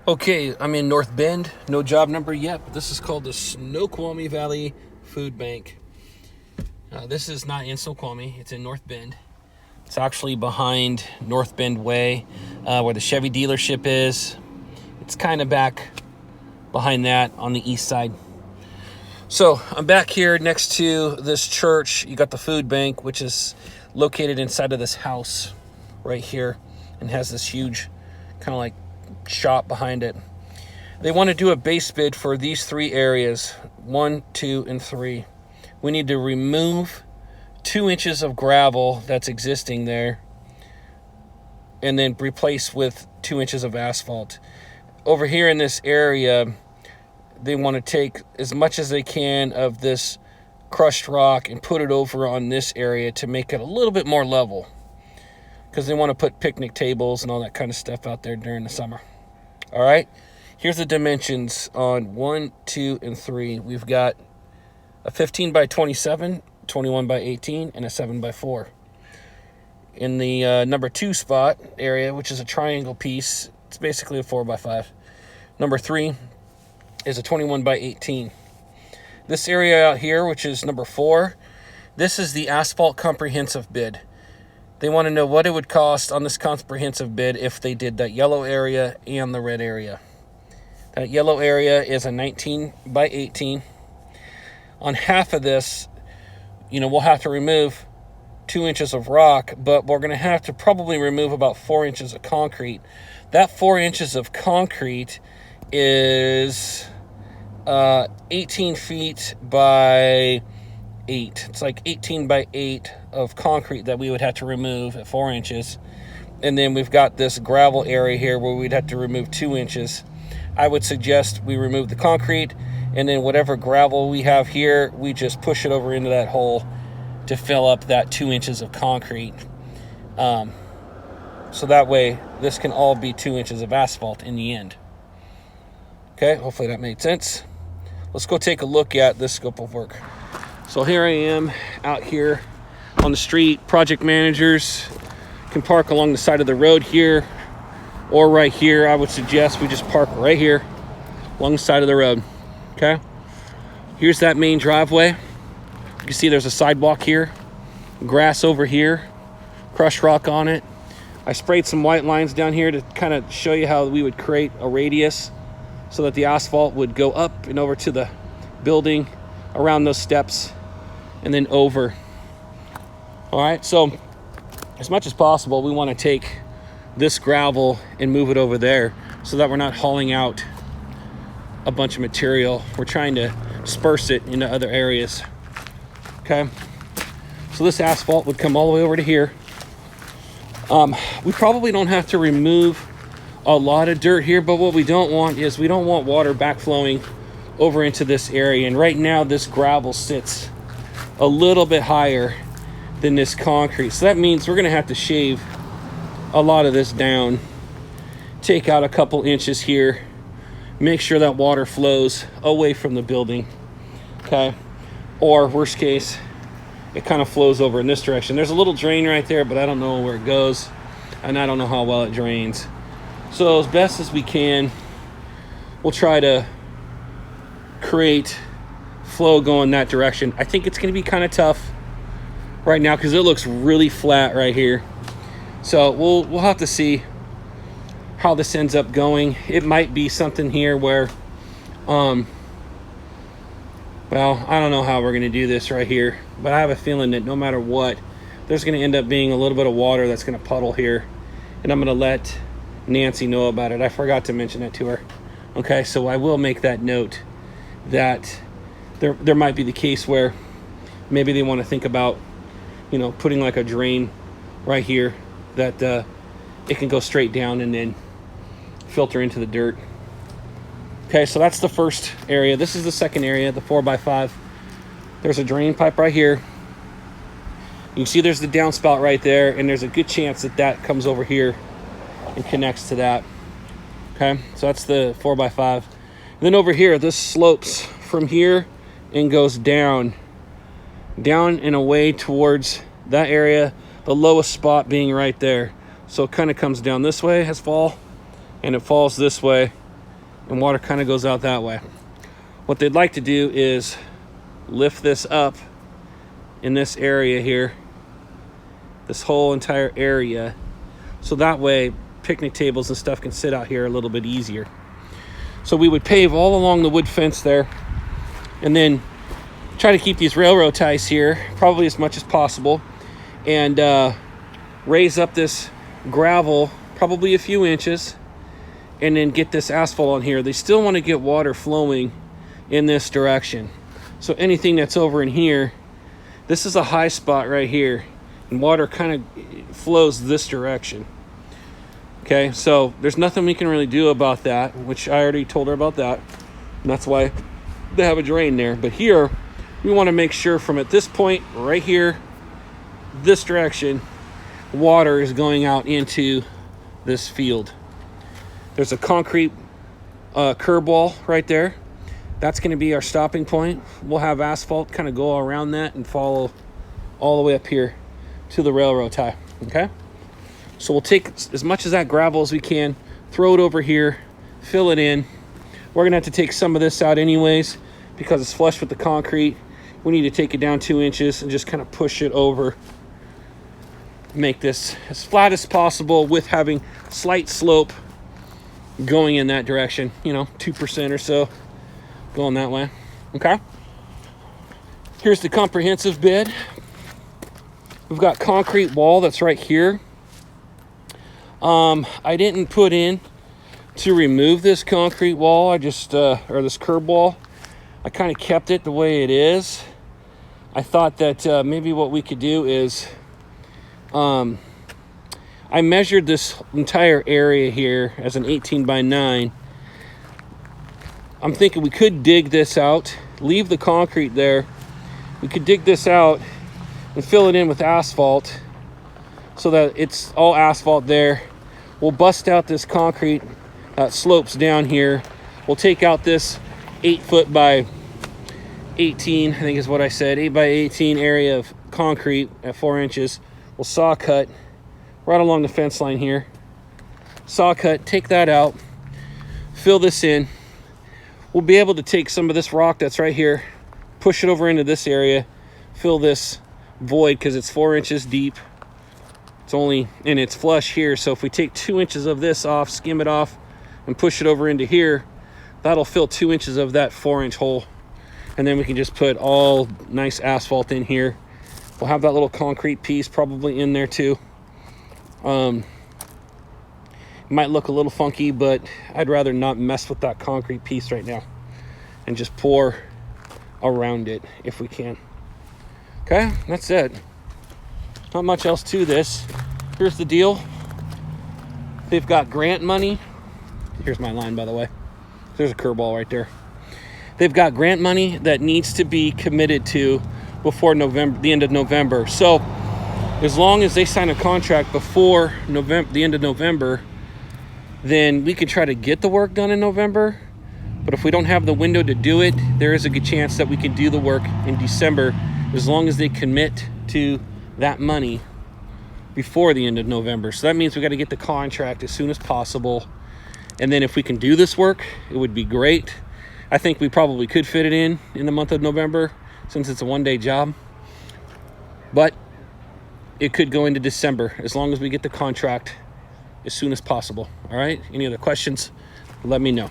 Okay, I'm in North Bend. No job number yet, but this is called the Snoqualmie Valley Food Bank. This is not in Snoqualmie, it's in North Bend. It's actually behind North Bend Way, where the Chevy dealership is. It's kind of back behind that on the east side. So I'm back here next to this church. You got the food bank, which is located inside of this house right here and has this huge kind of like shop behind it. They want to do a base bid for these three areas, 1, 2, and 3. We need to remove 2 inches of gravel that's existing there and then replace with 2 inches of asphalt. Over here in this area, they want to take as much as they can of this crushed rock and put it over on this area to make it a little bit more level, because they want to put picnic tables and all that kind of stuff out there during the summer. All right, here's the dimensions on 1, 2, and 3. We've got a 15 by 27, 21 by 18, and a 7 by 4. In the number 2 spot area, which is a triangle piece, it's basically a 4 by 5. Number 3 is a 21 by 18. This area out here, which is number 4, this is the asphalt comprehensive bid. They want to know what it would cost on this comprehensive bid if they did that yellow area and the red area. That yellow area is a 19 by 18. On half of this, we'll have to remove 2 inches of rock, but we're going to have to probably remove about 4 inches of concrete. That 4 inches of concrete is 18 feet by 8. It's like 18 by 8 of concrete that we would have to remove at 4 inches. And then we've got this gravel area here where we'd have to remove 2 inches. I would suggest we remove the concrete, and then whatever gravel we have here, we just push it over into that hole to fill up that 2 inches of concrete. So that way this can all be 2 inches of asphalt in the end. Okay, hopefully that made sense. Let's go take a look at this scope of work. So here I am out here on the street. Project managers can park along the side of the road here or right here. I would suggest we just park right here along the side of the road. Okay, here's that main driveway. You can see there's a sidewalk here, grass over here, crushed rock on it. I sprayed some white lines down here to kind of show you how we would create a radius so that the asphalt would go up and over to the building, around those steps, and then over. All right, so as much as possible, we want to take this gravel and move it over there so that we're not hauling out a bunch of material. We're trying to disperse it into other areas. Okay, so this asphalt would come all the way over to here. We probably don't have to remove a lot of dirt here, but what we don't want is we don't want water backflowing over into this area. And right now this gravel sits a little bit higher than this concrete, so that means we're going to have to shave a lot of this down, take out a couple inches here, make sure that water flows away from the building. Okay, or worst case, it kind of flows over in this direction. There's a little drain right there, but I don't know where it goes, and I don't know how well it drains. So as best as we can, we'll try to create flow going that direction. I think it's going to be kind of tough right now because it looks really flat right here. So we'll have to see how this ends up going. It might be something here where well, I don't know how we're going to do this right here, but I have a feeling that no matter what, there's going to end up being a little bit of water that's going to puddle here, and I'm going to let Nancy know about it. I forgot to mention that to her. Okay, so I will make that note that there might be the case where maybe they want to think about, putting like a drain right here that it can go straight down and then filter into the dirt. Okay, so that's the first area. This is the second area, the 4 by 5. There's a drain pipe right here. You can see there's the downspout right there, and there's a good chance that that comes over here and connects to that. Okay, so that's the 4 by 5. And then over here, this slopes from here and goes down and away towards that area, the lowest spot being right there. So it kind of comes down this way, has fall, and it falls this way and water kind of goes out that way. What they'd like to do is lift this up in this area here, this whole entire area, so that way picnic tables and stuff can sit out here a little bit easier. So we would pave all along the wood fence there, and then try to keep these railroad ties here probably as much as possible, and raise up this gravel probably a few inches, and then get this asphalt on here. They still want to get water flowing in this direction. So anything that's over in here, this is a high spot right here, and water kind of flows this direction. Okay, so there's nothing we can really do about that, which I already told her about that, and that's why they have a drain there. But here, we want to make sure from at this point right here, this direction, water is going out into this field. There's a concrete curb wall right there. That's going to be our stopping point. We'll have asphalt kind of go around that and follow all the way up here to the railroad tie. Okay, so we'll take as much of that gravel as we can, throw it over here, fill it in. We're going to have to take some of this out anyways because it's flush with the concrete. We need to take it down 2 inches and just kind of push it over. Make this as flat as possible with having slight slope going in that direction, 2% or so going that way. Okay, here's the comprehensive bid. We've got concrete wall that's right here. I didn't put in to remove this concrete wall. I just or this curb wall, I kind of kept it the way it is. I thought that maybe what we could do is I measured this entire area here as an 18 by 9. I'm thinking we could dig this out, leave the concrete there. We could dig this out and fill it in with asphalt so that it's all asphalt there. We'll bust out this concrete that slopes down here. We'll take out this 8 foot by 18, I think is what I said, 8 by 18 area of concrete at 4 inches. We'll saw cut right along the fence line here. Saw cut, take that out, fill this in. We'll be able to take some of this rock that's right here, push it over into this area, fill this void because it's 4 inches deep. It's only, and it's flush here. So if we take 2 inches of this off, skim it off, and push it over into here, that'll fill 2 inches of that 4-inch hole. And then we can just put all nice asphalt in here. We'll have that little concrete piece probably in there too. It might look a little funky, but I'd rather not mess with that concrete piece right now and just pour around it if we can. Okay, that's it. Not much else to this. Here's the deal. They've got grant money. Here's my line, by the way. There's a curveball right there. They've got grant money that needs to be committed to before November, the end of November. So as long as they sign a contract before November, the end of November, then we could try to get the work done in November. But if we don't have the window to do it, there is a good chance that we can do the work in December as long as they commit to that money before the end of November. So that means we got to get the contract as soon as possible. And then if we can do this work, it would be great. I think we probably could fit it in the month of November since it's a one-day job. But it could go into December as long as we get the contract as soon as possible. All right? Any other questions? Let me know.